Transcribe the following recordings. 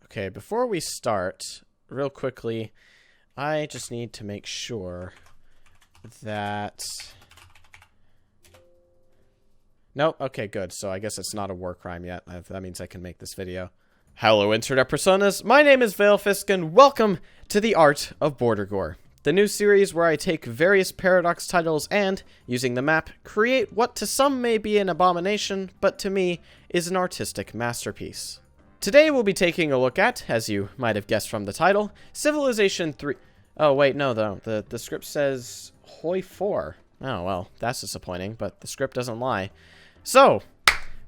Okay, before we start, real quickly, I just need to make sure that... Nope, okay, good. So I guess it's not a war crime yet. That means I can make this video. Hello, Internet Personas. My name is Valefisk, and welcome to the Art of Border Gore, the new series where I take various Paradox titles and, using the map, create what to some may be an abomination, but to me is an artistic masterpiece. Today we'll be taking a look at, as you might have guessed from the title, Civilization 3... Oh, wait, no, though. The script says Hoi 4. Oh, well, that's disappointing, but the script doesn't lie. So,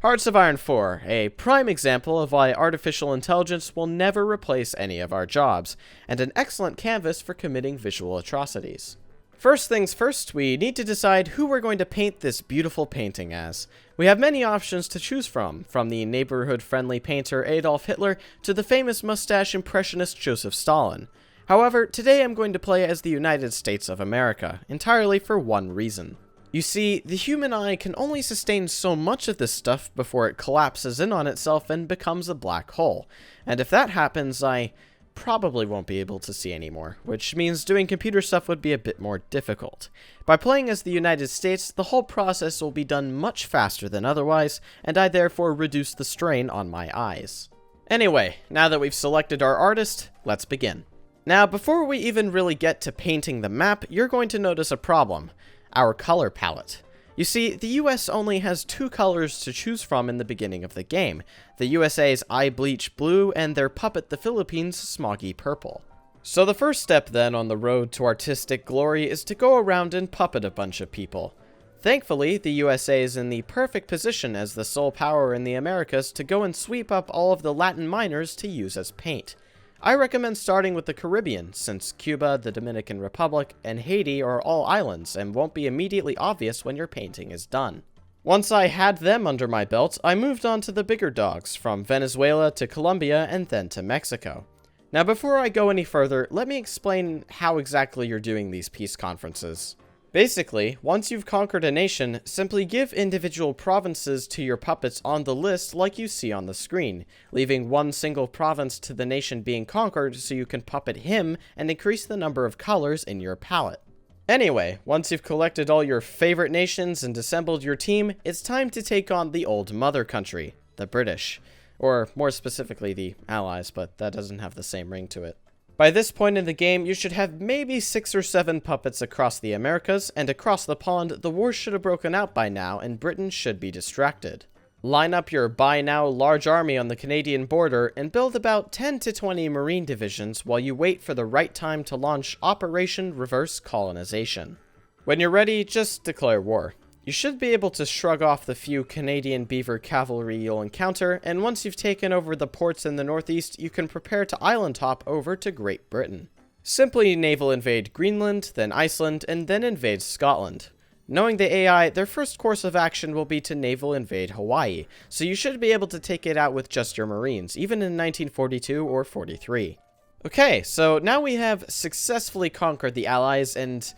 Hearts of Iron 4, a prime example of why artificial intelligence will never replace any of our jobs, and an excellent canvas for committing visual atrocities. First things first, we need to decide who we're going to paint this beautiful painting as. We have many options to choose from the neighborhood-friendly painter Adolf Hitler to the famous mustache impressionist Joseph Stalin. However, today I'm going to play as the United States of America, entirely for one reason. You see, the human eye can only sustain so much of this stuff before it collapses in on itself and becomes a black hole. And if that happens, I probably won't be able to see anymore, which means doing computer stuff would be a bit more difficult. By playing as the United States, the whole process will be done much faster than otherwise, and I therefore reduce the strain on my eyes. Anyway, now that we've selected our artist, let's begin. Now, before we even really get to painting the map, you're going to notice a problem: our color palette. You see, the US only has two colors to choose from in the beginning of the game: the USA's eye bleach blue and their puppet the Philippines' smoggy purple. So the first step then on the road to artistic glory is to go around and puppet a bunch of people. Thankfully, the USA is in the perfect position as the sole power in the Americas to go and sweep up all of the Latin minors to use as paint. I recommend starting with the Caribbean, since Cuba, the Dominican Republic, and Haiti are all islands and won't be immediately obvious when your painting is done. Once I had them under my belt, I moved on to the bigger dogs, from Venezuela to Colombia and then to Mexico. Now before I go any further, let me explain how exactly you're doing these peace conferences. Basically, once you've conquered a nation, simply give individual provinces to your puppets on the list like you see on the screen, leaving one single province to the nation being conquered so you can puppet him and increase the number of colors in your palette. Anyway, once you've collected all your favorite nations and assembled your team, it's time to take on the old mother country, the British. Or more specifically, the Allies, but that doesn't have the same ring to it. By this point in the game, you should have maybe 6 or 7 puppets across the Americas, and across the pond, the war should have broken out by now, and Britain should be distracted. Line up your by now large army on the Canadian border, and build about 10 to 20 Marine divisions while you wait for the right time to launch Operation Reverse Colonization. When you're ready, just declare war. You should be able to shrug off the few Canadian beaver cavalry you'll encounter, and once you've taken over the ports in the northeast, you can prepare to island hop over to Great Britain. Simply naval invade Greenland, then Iceland, and then invade Scotland. Knowing the AI, their first course of action will be to naval invade Hawaii, so you should be able to take it out with just your Marines, even in 1942 or 43. Okay, so now we have successfully conquered the Allies, and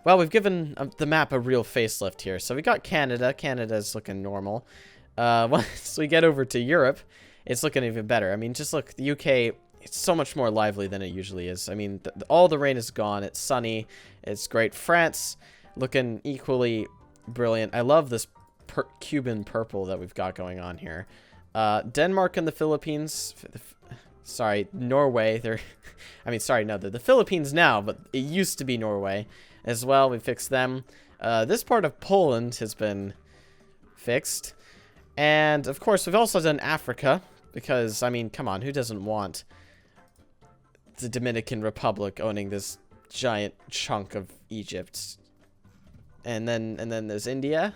well, we've given the map a real facelift here. So we got Canada. Canada's looking normal. Once we get over to Europe, it's looking even better. I mean, just look, the UK, it's so much more lively than it usually is. I mean, all the rain is gone. It's sunny. It's great. France, looking equally brilliant. I love this Cuban purple that we've got going on here. Denmark and the Philippines, sorry, Norway. They're the Philippines now, but it used to be Norway as well. We fixed them. This part of Poland has been fixed. And, of course, we've also done Africa, because, I mean, come on, who doesn't want the Dominican Republic owning this giant chunk of Egypt? And then there's India,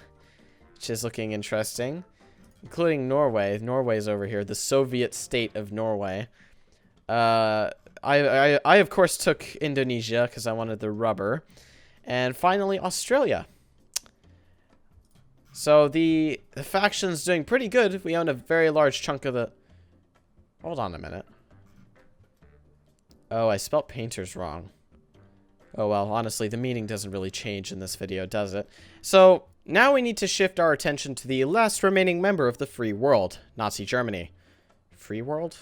which is looking interesting, including Norway. Norway's over here, the Soviet state of Norway. I of course, took Indonesia, because I wanted the rubber. And finally, Australia. So the faction's doing pretty good. We own a very large chunk of the... Hold on a minute. Oh, I spelt painters wrong. Oh well, honestly, the meaning doesn't really change in this video, does it? So, now we need to shift our attention to the last remaining member of the free world, Nazi Germany. Free world?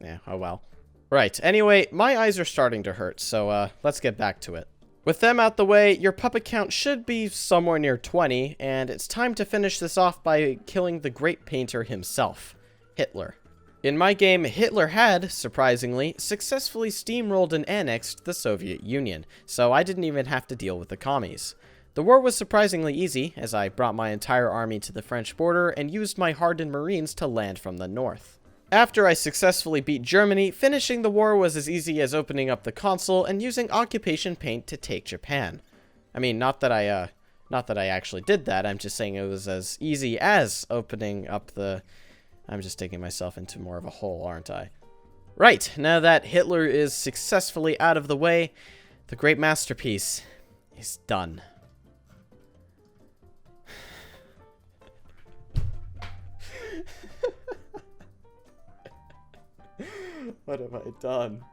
Yeah, oh well. Right, anyway, my eyes are starting to hurt, so let's get back to it. With them out the way, your puppet count should be somewhere near 20, and it's time to finish this off by killing the great painter himself, Hitler. In my game, Hitler had, surprisingly, successfully steamrolled and annexed the Soviet Union, so I didn't even have to deal with the commies. The war was surprisingly easy, as I brought my entire army to the French border and used my hardened Marines to land from the north. After I successfully beat Germany, finishing the war was as easy as opening up the console and using occupation paint to take Japan. I mean, not that I actually did that, I'm just saying it was as easy as opening up the... I'm just digging myself into more of a hole, aren't I? Right, now that Hitler is successfully out of the way, the great masterpiece is done. What have I done?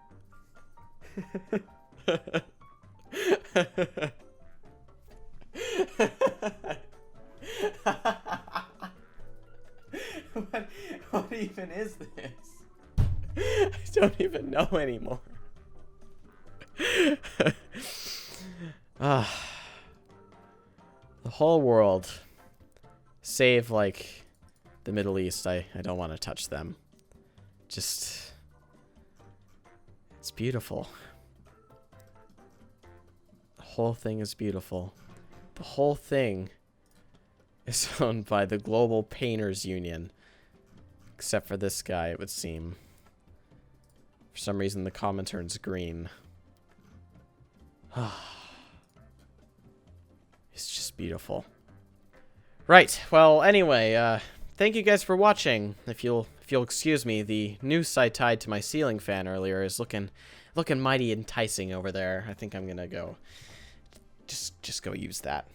What even is this? I don't even know anymore. The whole world, save like the Middle East, I don't want to touch them. Just, it's beautiful. The whole thing is beautiful. The whole thing is owned by the Global Painters Union. Except for this guy, it would seem. For some reason, the comment turns green. It's just beautiful. Right, well, anyway, thank you guys for watching. If you'll excuse me, the noose I tied to my ceiling fan earlier is looking mighty enticing over there. I think I'm gonna go just go use that.